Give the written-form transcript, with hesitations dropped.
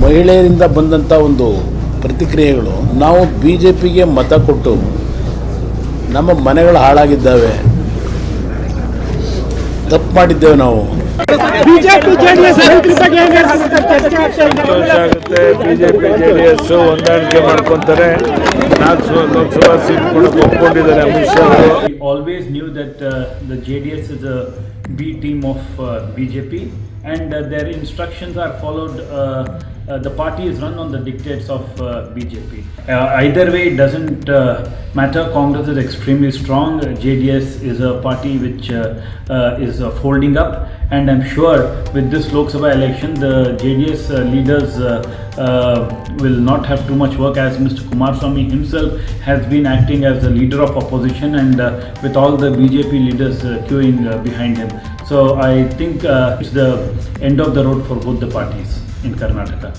ಮಹಿಳೆಯರಿಂದ ಬಂದಂಥ ಒಂದು ಪ್ರತಿಕ್ರಿಯೆಗಳು, ನಾವು BJPಗೆ ಮತ ಕೊಟ್ಟು ನಮ್ಮ ಮನೆಗಳು ಹಾಳಾಗಿದ್ದಾವೆ, ತಪ್ಪು ಮಾಡಿದ್ದೇವೆ ನಾವು. ಸಂತೋಷ ಆಗುತ್ತೆ. BJP JDS ಹೊಂದಾಣಿಕೆ ಮಾಡ್ಕೊತಾರೆ. 4 ಲೋಕಸಭಾ ಸೀಟ್ ಕೂಡ ಒಪ್ಕೊಂಡಿದ್ದಾರೆ ಅಮಿತ್ ಶಾ ಅವರು. Always knew that the JDS is a B team of BJP and their instructions are followed. The party is run on the dictates of BJP. Either way, it doesn't matter. Congress is extremely strong. JDS is a party which is folding up, and I'm sure with this Lok Sabha election, the JDS leaders will not have too much work, as Mr. Kumaraswamy himself has been acting as the leader of opposition, and with all the BJP leaders queuing behind him. So I think it's the end of the road for both the parties in Karnataka.